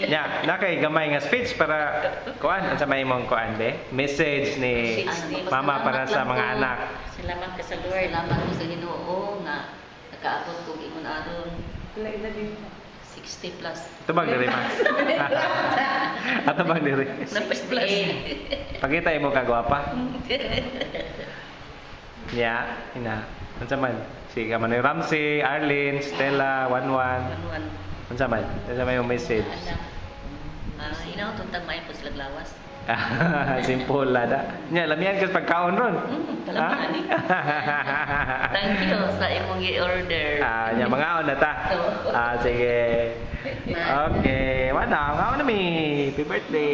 Nya, na kay gamay nga speech para kuan unsa may imong kuan be? Message ni mama para sa mga anak. Salamat ka sa Lord. Salamat ko sa Ginoo nga nakaabot kog ingon aron Wala na din. 60 plus. Ito bang diri ma? Ato bang diri? Napis plus. Pakita imo ka gwapa. Nya, ina. Unsa man? Si Kamanoy Ramsey, Arlene, Stella, Wanwan. Anuan. Unsa man? Unsa may imong message? Inaw tuntang may po sila glawas. Simple lada. Nya, lamian ka sa pagkaon ron. Talaga ni. Thank you sa imong i-order. Nya mga na ta. Sige. Okay, wala. Ngaon na mi. Happy birthday.